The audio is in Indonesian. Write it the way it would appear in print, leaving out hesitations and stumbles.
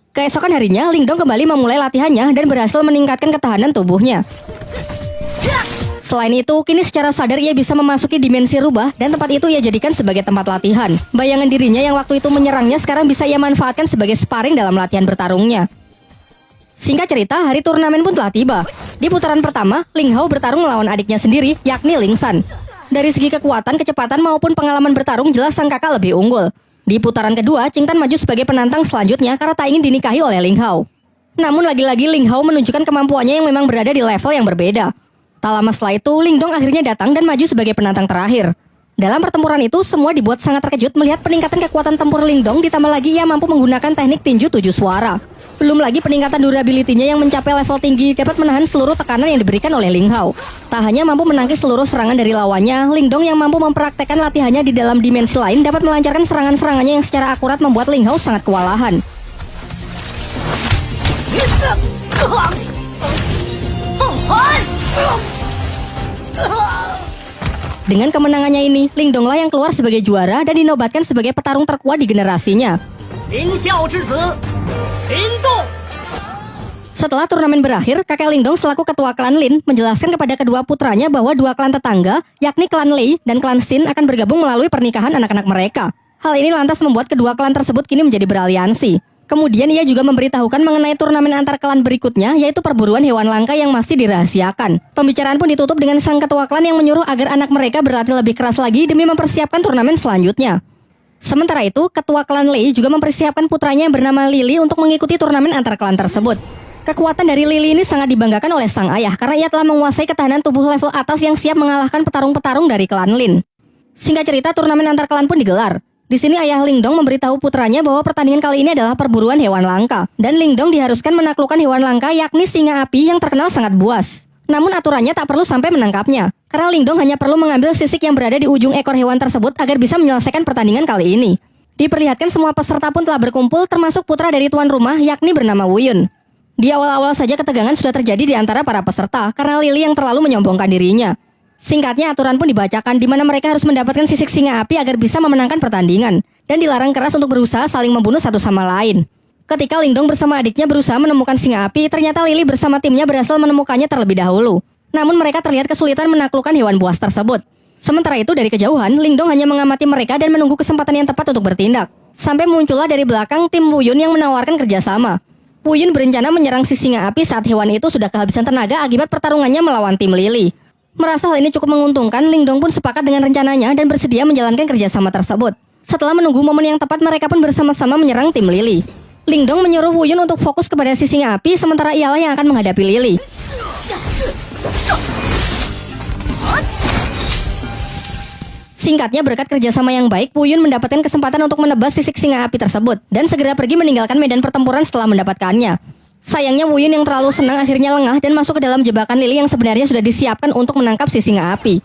Keesokan harinya, Ling Dong kembali memulai latihannya dan berhasil meningkatkan ketahanan tubuhnya. Selain itu, kini secara sadar ia bisa memasuki dimensi rubah dan tempat itu ia jadikan sebagai tempat latihan. Bayangan dirinya yang waktu itu menyerangnya sekarang bisa ia manfaatkan sebagai sparring dalam latihan bertarungnya. Singkat cerita, hari turnamen pun telah tiba. Di putaran pertama, Ling Hao bertarung melawan adiknya sendiri, yakni Ling San. Dari segi kekuatan, kecepatan maupun pengalaman bertarung jelas sang kakak lebih unggul. Di putaran kedua, Qing Tan maju sebagai penantang selanjutnya karena tak ingin dinikahi oleh Ling Hao. Namun lagi-lagi Ling Hao menunjukkan kemampuannya yang memang berada di level yang berbeda. Tak lama setelah itu, Ling Dong akhirnya datang dan maju sebagai penantang terakhir. Dalam pertempuran itu, semua dibuat sangat terkejut melihat peningkatan kekuatan tempur Ling Dong, ditambah lagi ia mampu menggunakan teknik tinju 7 suara. Belum lagi peningkatan durability-nya yang mencapai level tinggi dapat menahan seluruh tekanan yang diberikan oleh Ling Hao. Tak hanya mampu menangkis seluruh serangan dari lawannya, Ling Dong yang mampu mempraktekkan latihannya di dalam dimensi lain dapat melancarkan serangan-serangannya yang secara akurat membuat Ling Hao sangat kewalahan. Dengan kemenangannya ini, Ling Dong lah yang keluar sebagai juara dan dinobatkan sebagai petarung terkuat di generasinya. Setelah turnamen berakhir, kakek Ling Dong selaku ketua klan Lin menjelaskan kepada kedua putranya bahwa dua klan tetangga, yakni klan Lei dan klan Xin akan bergabung melalui pernikahan anak-anak mereka. Hal ini lantas membuat kedua klan tersebut kini menjadi beraliansi. Kemudian ia juga memberitahukan mengenai turnamen antar klan berikutnya, yaitu perburuan hewan langka yang masih dirahasiakan. Pembicaraan pun ditutup dengan sang ketua klan yang menyuruh agar anak mereka berlatih lebih keras lagi demi mempersiapkan turnamen selanjutnya. Sementara itu, ketua klan Lei juga mempersiapkan putranya yang bernama Lily untuk mengikuti turnamen antar klan tersebut. Kekuatan dari Lily ini sangat dibanggakan oleh sang ayah karena ia telah menguasai ketahanan tubuh level atas yang siap mengalahkan petarung-petarung dari klan Lin. Singkat cerita, turnamen antar klan pun digelar. Di sini ayah Ling Dong memberitahu putranya bahwa pertandingan kali ini adalah perburuan hewan langka. Dan Ling Dong diharuskan menaklukkan hewan langka yakni singa api yang terkenal sangat buas. Namun aturannya tak perlu sampai menangkapnya. Karena Ling Dong hanya perlu mengambil sisik yang berada di ujung ekor hewan tersebut agar bisa menyelesaikan pertandingan kali ini. Diperlihatkan semua peserta pun telah berkumpul termasuk putra dari tuan rumah yakni bernama Wu Yun. Di awal-awal saja ketegangan sudah terjadi di antara para peserta karena Lily yang terlalu menyombongkan dirinya. Singkatnya, aturan pun dibacakan di mana mereka harus mendapatkan sisik singa api agar bisa memenangkan pertandingan dan dilarang keras untuk berusaha saling membunuh satu sama lain. Ketika Ling Dong bersama adiknya berusaha menemukan singa api, ternyata Lily bersama timnya berhasil menemukannya terlebih dahulu. Namun mereka terlihat kesulitan menaklukkan hewan buas tersebut. Sementara itu dari kejauhan, Ling Dong hanya mengamati mereka dan menunggu kesempatan yang tepat untuk bertindak. Sampai muncullah dari belakang tim Wu Yun yang menawarkan kerjasama. Wu Yun berencana menyerang si singa api saat hewan itu sudah kehabisan tenaga akibat pertarungannya melawan tim Lily. Merasa hal ini cukup menguntungkan, Ling Dong pun sepakat dengan rencananya dan bersedia menjalankan kerjasama tersebut. Setelah menunggu momen yang tepat, mereka pun bersama-sama menyerang tim Lily. Ling Dong menyuruh Wu Yun untuk fokus kepada si singa api, sementara ialah yang akan menghadapi Lily. Singkatnya, berkat kerjasama yang baik, Wu Yun mendapatkan kesempatan untuk menebas sisik singa api tersebut dan segera pergi meninggalkan medan pertempuran setelah mendapatkannya. Sayangnya Wu Yun yang terlalu senang akhirnya lengah dan masuk ke dalam jebakan Lily yang sebenarnya sudah disiapkan untuk menangkap si singa api.